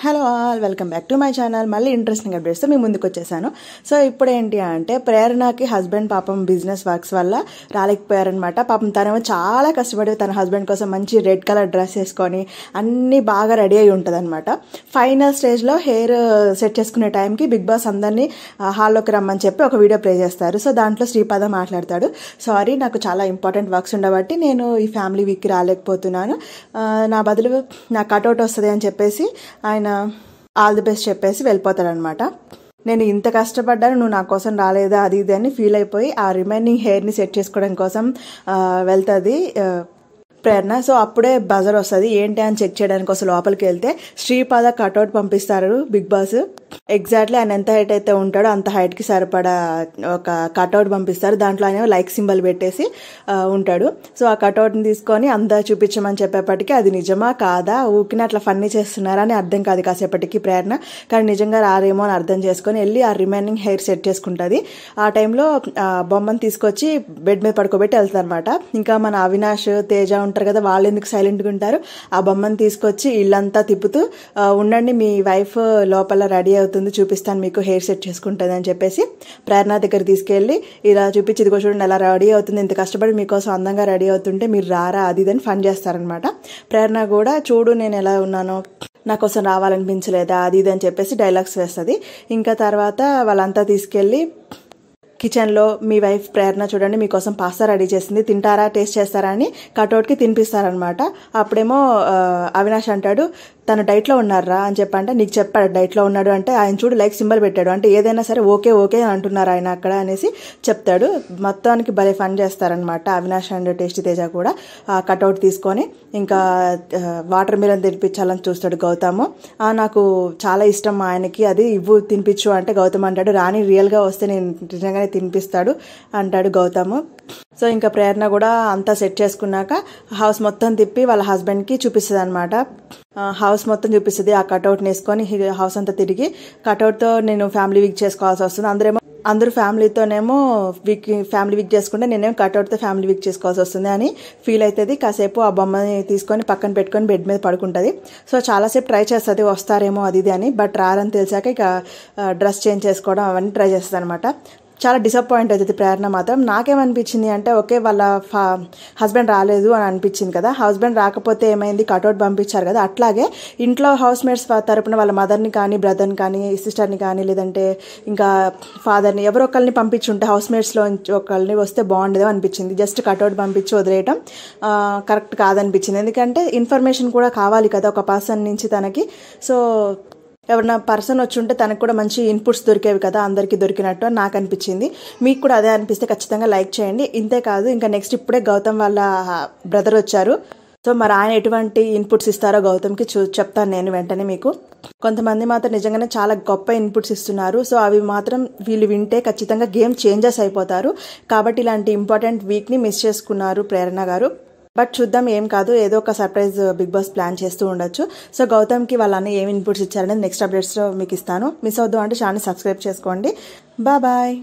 Hello all, welcome back to my channel. మళ్ళీ interesting అప్డేట్స్తో మీ ముందుకు వచ్చేసాను. సో ఇప్పుడు ఏంటి అంటే ప్రేరణకి హస్బెండ్ పాపం బిజినెస్ వర్క్స్ వల్ల రాలేకపోయారనమాట. పాపం తనేమో చాలా కష్టపడి తన హస్బెండ్ కోసం మంచి రెడ్ కలర్ డ్రెస్ వేసుకొని అన్నీ బాగా రెడీ అయి ఉంటుంది అనమాట. ఫైనల్ స్టేజ్లో హెయిర్ సెట్ చేసుకునే టైంకి బిగ్ బాస్ అందరినీ హాల్లోకి రమ్మని చెప్పి ఒక వీడియో ప్లే చేస్తారు. సో దాంట్లో శ్రీపాద మాట్లాడతాడు, సారీ నాకు చాలా ఇంపార్టెంట్ వర్క్స్ ఉండబట్టి నేను ఈ ఫ్యామిలీ వీక్కి రాలేకపోతున్నాను, నా బదులు నాకు కటౌట్ వస్తుంది అని చెప్పేసి ఆయన ఆల్ ది బెస్ట్ చెప్పేసి వెళ్ళిపోతాడనమాట. నేను ఇంత కష్టపడ్డాను, నువ్వు నా కోసం రాలేదా అది ఇది అని ఫీల్ అయిపోయి ఆ రిమైనింగ్ హెయిర్ని సెట్ చేసుకోవడం కోసం వెళ్తుంది ప్రేరణ. సో అప్పుడే బజర్ వస్తుంది, ఏంటి అని చెక్ చేయడానికి కోసం లోపలికి వెళ్తే శ్రీపాద కటౌట్ పంపిస్తారు బిగ్ బాస్. ఎగ్జాక్ట్లీ ఆయన ఎంత హైట్ అయితే ఉంటాడో అంత హైట్కి సరిపడా ఒక కటౌట్ పంపిస్తారు. దాంట్లో ఆయన లైక్ సింబల్ పెట్టేసి ఉంటాడు. సో ఆ కటౌట్ని తీసుకొని అంతా చూపించమని చెప్పేప్పటికీ అది నిజమా కాదా, ఊకిన అట్లా ఫన్నీ చేస్తున్నారా అని అర్థం కాదు కాసేపటికి ప్రేరణ. కానీ నిజంగా రారేమో అని అర్థం చేసుకొని వెళ్ళి ఆ రిమైనింగ్ హెయిర్ సెట్ చేసుకుంటుంది. ఆ టైంలో బొమ్మను తీసుకొచ్చి బెడ్ మీద పడుకోబెట్టి వెళ్తారు అనమాట. ఇంకా మన అవినాష్, తేజ ఉంటారు కదా, వాళ్ళు ఎందుకు సైలెంట్గా ఉంటారు, ఆ బొమ్మను తీసుకొచ్చి ఇల్లంతా తిప్పుతూ ఉండండి మీ వైఫ్ లోపల రెడీ అవుతుంది, చూపిస్తాను మీకు హెయిర్ సెట్ చేసుకుంటుంది అని చెప్పేసి ప్రేరణ దగ్గర తీసుకెళ్ళి ఇలా చూపించి ఇదిగో చూడండి ఎలా రెడీ అవుతుంది, ఇంత కష్టపడి మీకోసం అందంగా రెడీ అవుతుంటే మీరు రారా అది ఇదని ఫన్ చేస్తారనమాట. ప్రేరణ కూడా చూడు నేను ఎలా ఉన్నానో, నా కోసం రావాలనిపించలేదా అది ఇది అని చెప్పేసి డైలాగ్స్ వేస్తుంది. ఇంకా తర్వాత వాళ్ళంతా తీసుకెళ్ళి కిచెన్లో మీ వైఫ్ ప్రేరణ చూడండి మీకోసం పాస్తా రెడీ చేసింది, తింటారా టేస్ట్ చేస్తారా అని కటౌట్కి తినిపిస్తారనమాట. అప్పుడేమో అవినాష్ అంటాడు తను డైట్లో ఉన్నారా అని చెప్పంటే, నీకు చెప్పాడు డైట్లో ఉన్నాడు అంటే, ఆయన చూడు లైక్ సింబల్ పెట్టాడు అంటే ఏదైనా సరే ఓకే ఓకే అంటున్నారు ఆయన అక్కడ అనేసి చెప్తాడు. మొత్తానికి భలే ఫన్ చేస్తారనమాట అవినాష్ అండ్ టేస్టీ తేజ కూడా. కటౌట్ తీసుకొని ఇంకా వాటర్ మిలన్ తినిపించాలని చూస్తాడు గౌతమ్. నాకు చాలా ఇష్టం ఆయనకి, అది ఇవ్వు తినిపించు అంటే గౌతమ్ అంటాడు రాణి రియల్గా వస్తే నేను నిజంగానే తినిపిస్తాడు అంటాడు గౌతమ్. సో ఇంకా ప్రేరణ కూడా అంతా సెట్ చేసుకున్నాక హౌస్ మొత్తం తిప్పి వాళ్ళ హస్బెండ్కి చూపిస్తుంది అనమాట. హౌస్ మొత్తం చూపిస్తుంది, ఆ కటౌట్ని వేసుకొని హౌస్ అంతా తిరిగి కటౌట్తో నేను ఫ్యామిలీ వీక్ చేసుకోవాల్సి వస్తుంది. అందరూ ఫ్యామిలీతోనేమో ఫ్యామిలీ వీక్ చేసుకుంటే నేనేమో కటౌట్తో ఫ్యామిలీ వీక్ చేసుకోవాల్సి వస్తుంది అని ఫీల్ అవుతుంది. కాసేపు ఆ బొమ్మని తీసుకొని పక్కన పెట్టుకొని బెడ్ మీద పడుకుంటుంది. సో చాలాసేపు ట్రై చేస్తుంది వస్తారేమో అది ఇది అని, బట్ రారని తెలిసాక ఇక డ్రెస్ చేంజ్ చేసుకోవడం అవన్నీ ట్రై చేస్తుంది అనమాట. చాలా డిసప్పాయింట్ అవుతుంది ప్రేరణ మాత్రం. నాకేమనిపించింది అంటే ఓకే వాళ్ళ హస్బెండ్ రాలేదు అని అనిపించింది కదా, హస్బెండ్ రాకపోతే ఏమైంది కటౌట్ పంపించారు కదా, అట్లాగే ఇంట్లో హౌస్ మేట్స్ తరపున వాళ్ళ మదర్ని కానీ బ్రదర్ని కానీ సిస్టర్ని కానీ లేదంటే ఇంకా ఫాదర్ని ఎవరో ఒకరిని పంపించుంటే హౌస్ మేట్స్లో ఒకరిని వస్తే బాగుండేదో అనిపించింది. జస్ట్ కటౌట్ పంపించి వదిలేయటం కరెక్ట్ కాదనిపించింది. ఎందుకంటే ఇన్ఫర్మేషన్ కూడా కావాలి కదా ఒక పర్సన్ నుంచి తనకి. సో ఎవరైనా పర్సన్ వచ్చి ఉంటే తనకు కూడా మంచి ఇన్పుట్స్ దొరికేవి కదా, అందరికీ దొరికినట్టు అని నాకు అనిపించింది. మీకు కూడా అదే అనిపిస్తే ఖచ్చితంగా లైక్ చేయండి. ఇంతే కాదు ఇంకా నెక్స్ట్ ఇప్పుడే గౌతమ్ వాళ్ళ బ్రదర్ వచ్చారు. సో మరి ఆయన ఎటువంటి ఇన్పుట్స్ ఇస్తారో గౌతమ్కి చెప్తాను నేను వెంటనే మీకు. కొంతమంది మాత్రం నిజంగానే చాలా గొప్ప ఇన్పుట్స్ ఇస్తున్నారు. సో అవి మాత్రం వీళ్ళు వింటే ఖచ్చితంగా గేమ్ చేంజెస్ అయిపోతారు. కాబట్టి ఇలాంటి ఇంపార్టెంట్ వీక్ని మిస్ చేసుకున్నారు ప్రేరణ గారు. బట్ చూద్దాం, ఏం కాదు, ఏదో ఒక సర్ప్రైజ్ బిగ్ బాస్ ప్లాన్ చేస్తూ ఉండొచ్చు. సో గౌతమ్కి వాళ్ళని ఏమి ఇన్పుట్స్ ఇచ్చారనేది నెక్స్ట్ అప్డేట్స్లో మీకు ఇస్తాను. మిస్ అవుద్దాం అంటే ఛానల్ సబ్స్క్రైబ్ చేసుకోండి. బాయ్.